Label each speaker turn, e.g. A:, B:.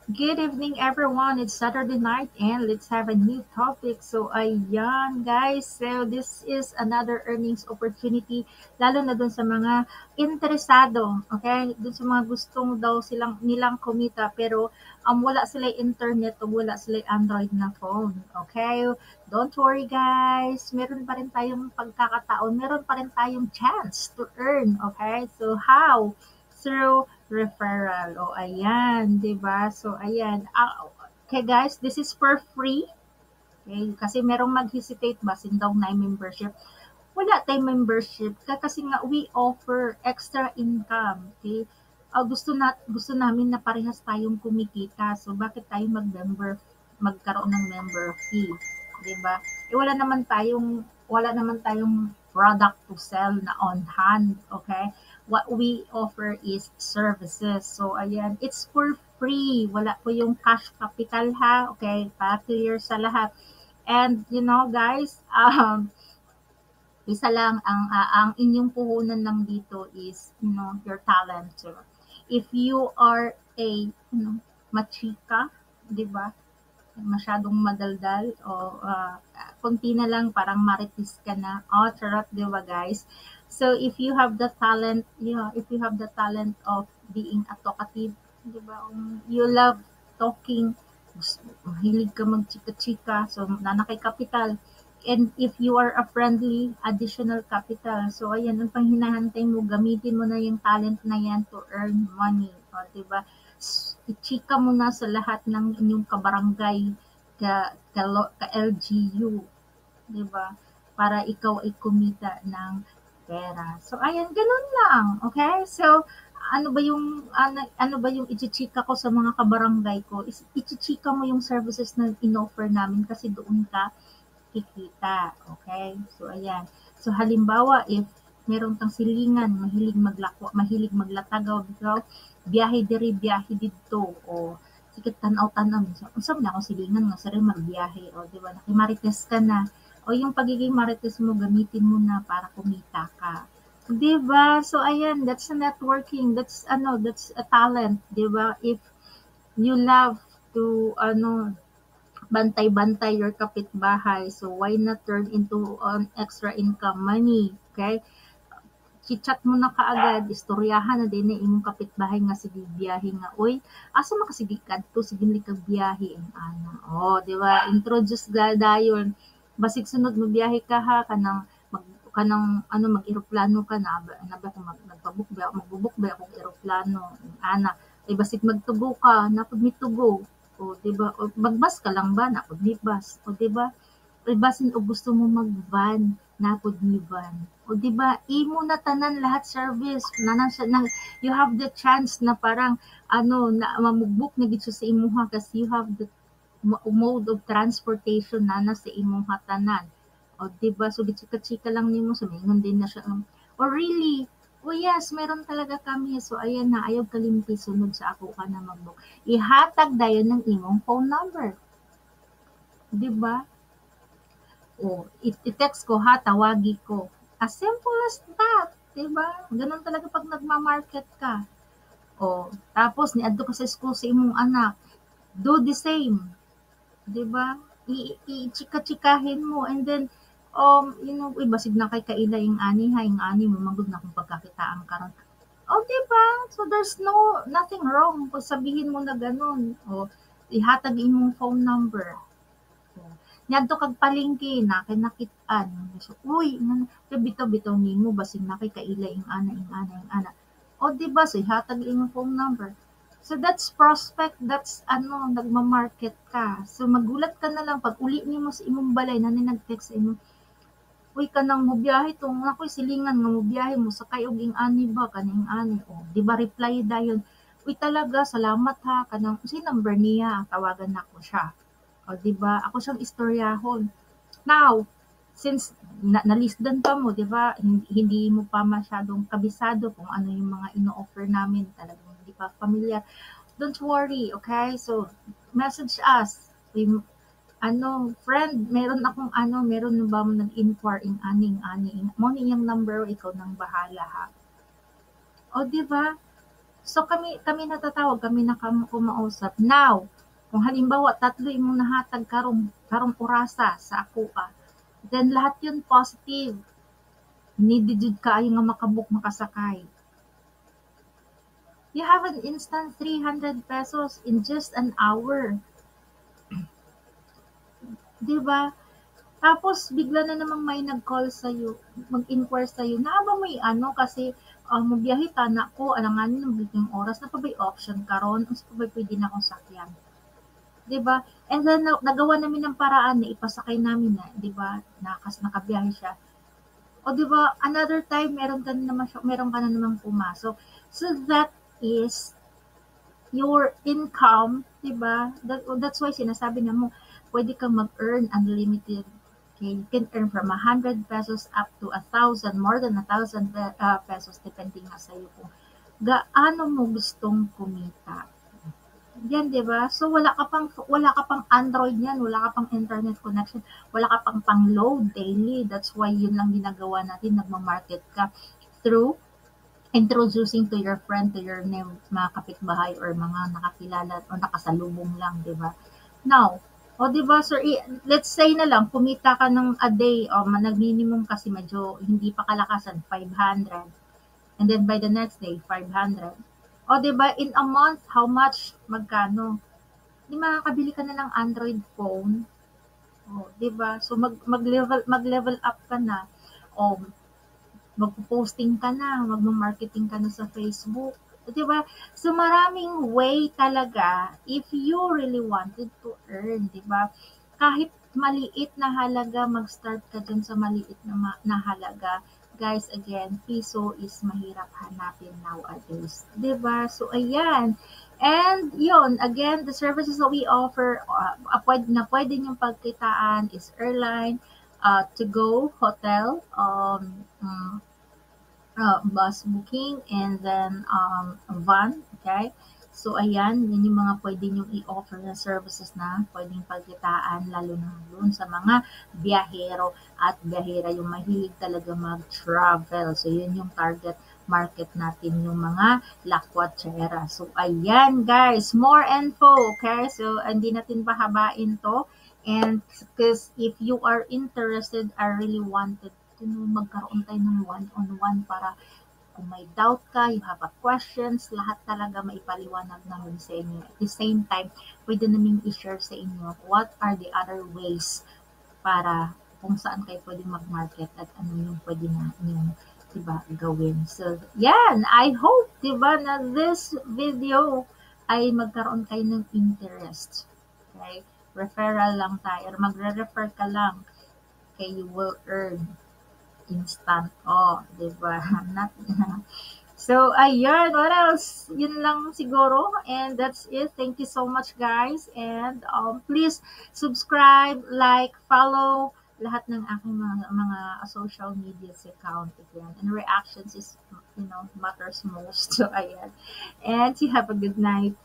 A: Good evening, everyone. It's Saturday night, and let's have a new topic. So, ayan, guys. So, this is another earnings opportunity, lalo na dun sa mga interesado, okay? Dun sa mga gustong daw nilang kumita, pero wala sila internet o wala sila Android na phone, okay? Don't worry, guys. Meron pa rin tayong pagkakataon. Meron pa rin tayong chance to earn, okay? So, how? Through referral. O, ayan, 'di ba? So, ayan. Okay, guys, this is for free. Okay? Kasi merong mag-hesitate ba, daw na membership. Wala tayong membership kasi nga we offer extra income. Okay? Gusto namin na parehas tayong kumikita. So, bakit tayo magkaroon ng member fee? 'Di ba? Wala naman tayong product to sell na on hand, okay? What we offer is services. So, ayan, it's for free. Wala po yung cash capital ha, okay? Para clear sa lahat. And, guys, isa lang ang inyong puhunan lang dito is, your talent. So, if you are a, machika, 'di ba? Masyadong madaldal o konti na lang parang marites ka na. Oh, charot, 'di ba, guys? So if you have the talent, if you have the talent of being a talkative, 'di ba? You love talking, mahilig ka magchika-chika, so nanakay kapital. And if you are a friendly, additional capital. So, ayan, ang panghinahantay mo, gamitin mo na yung talent na yan to earn money. O, diba? Ichika mo na sa lahat ng inyong kabarangay, ka LGU, diba? Para ikaw ay kumita ng pera. So, ayan, ganun lang. Okay? So, ano ba yung ichichika ko sa mga kabarangay ko? Ichichika mo yung services na inoffer namin kasi doon ka kikita. Okay? So, ayan. So, halimbawa, if meron kang silingan, mahilig maglatagaw, bitaw, biyahe diri, biyahe dito, o sige tanaw-tanaw, unsa man akong silingan nga sari magbiyahe, o di ba, nakimarites ka na, o yung pagiging marites mo, gamitin mo na para kumita ka. Di ba? So, ayan, that's a networking, that's a talent, di ba? If you love to, bantay-bantay your kapitbahay. So why not turn into extra income money? Okay? Chichat mo na kaagad, istoryahan na din imong kapitbahay nga sige biyahe nga, uy, asa makasigi kadto sige ni kag biyahe ang ana. Oh, di ba? Introduce dayon. Basig sunod mo biyahe ka ha kanang mag-eroplano ka na ba kung magbubuk ba akong eroplano ana ay basig magtubo ka napod mitubo o di ba o magbas ka lang ba napod mi bus o di ba ay basin o gusto mo mag-van napod mi van o di ba imo na tanan lahat service nanan sa nang you have the chance na parang na mamugbok na gid siya sa imuha kasi you have the mode of transportation na na sa imong hatanan. O, di ba? So, chika-chika lang nimo sa mingon din na siya. Oh, really? Oh, yes, meron talaga kami. So, ayan na, ayaw kalimti, sunod sa ako ka na mag-book. Ihatag dayon ng imong phone number. Di ba? O, i-text ko ha, tawagi ko. As simple as that. Di ba? Ganun talaga pag nagma-market ka. O, tapos, niadto ka sa school sa imong anak. Do the same. 'Di ba? I-chika-chikahin mo and then uy basig na kay kaila yung ani ha, yung ani mo manggod na kung pagkakitaan karon. Oh, 'di ba? So there's nothing wrong kung sabihin mo na gano'n. O ihatag imong phone number. O, niadto kag palengke na kay nakit-an. So, uy, bitaw-bitaw nimo basig na kay kaila yung ana, yung ana, yung ana. O, 'di ba? So ihatag imong phone number. So that's prospect, that's nagma-market ka. So magulat ka na lang pag uli nimo sa imong balay na nag-text sa imo, uy kanang mobiyahe tong ako'y silingan nga mobiyahe mo sakay og ing-ani ba kaning ani o di ba reply dayon, uy talaga salamat ha kanang si number niya tawagan nako siya. O di ba ako siyang istoryahon. Now, since na-list pa mo, di ba, hindi mo pa masyadong kabisado kung ano yung mga ino-offer namin, talagang hindi pa familiar. Don't worry, okay? So, message us. Friend, meron ba mo nag-inquire aning, mo niyang number, ikaw nang bahala ha. O, di ba? So kami natatawag, kami na kumausap. Now, kung halimbawa 3 imong nahatag karong orasa sa akoa, then lahat yun positive. Need jud kaayo nga makabook makasakay. You have an instant 300 pesos in just an hour. 'Di ba? Tapos bigla na namang may nag-call sa'yo, mag-inquire sa'yo, naa ba may ano kasi mobiyahe ta na ko, alanganin ng magiging oras, na pa ba'y option karon, unsa pa ba'y pwede na akong sakyan. 'Di ba? And then nagawa namin ng paraan na ipasakay namin na, 'di ba? Nakabiyahe siya. O 'di ba, another time meron ka na namang pumasok. So that is your income, 'di ba? That's why sinasabi na mo, pwede kang mag-earn unlimited. Okay, you can earn from 100 pesos up to 1,000, more than 1,000 pesos, depending nga sa iyo kung gaano mo gustong kumita. Yan, 'di ba? So wala ka pang Android niyan, wala ka pang internet connection, wala ka pang load daily. That's why yun lang ginagawa natin, nagma-market ka through introducing to your friend, to your new mga kapitbahay or mga nakakilala o nakasalubong lang, 'di ba? Now, o 'di ba sir, let's say na lang kumita ka ng a day o nag-minimum kasi medyo hindi pa kalakasan, 500. And then by the next day, 500. O 'di ba in a month, how much? Magkano? 'Di makakabili ka na ng Android phone. O 'di ba? So mag-level up ka na. O magpo-posting ka na, magma-marketing ka na sa Facebook, 'di ba? So maraming way talaga if you really wanted to earn, 'di ba? Kahit maliit na halaga, mag-start ka dyan sa maliit na halaga. Guys, again, piso is mahirap hanapin nowadays, 'di ba? So ayan. And yun, again, the services that we offer, pwede niyong pagkitaan is airline, to go, hotel, bus booking, and then van, okay? So ayan, yun yung mga pwede nyong i-offer na services na pwedeng pagkitaan, lalo na doon sa mga biyahero at biyahera, yung mahilig talaga mag-travel. So yun yung target market natin, yung mga lakwatsera. So ayan guys, more info, okay? So hindi natin pahabain to. And because if you are interested, I really wanted to know, magkaroon tayo ng one-on-one para kung may doubt ka, you have a questions, lahat talaga maipaliwanag namin sa inyo. At the same time, pwede namin i-share sa inyo what are the other ways para kung saan kayo pwedeng mag-market at ano yung pwede na yung diba, gawin. So, yan. I hope, diba, na this video ay magkaroon kayo ng interest. Okay? Referral lang tayo. Magre-refer ka lang. Okay, you will earn instant. Oh, di ba? Not, so, ayun. What else? Yun lang siguro. And that's it. Thank you so much, guys. And please subscribe, like, follow lahat ng aking mga social media account again. And reactions is, matters most. So, ayan. And you have a good night.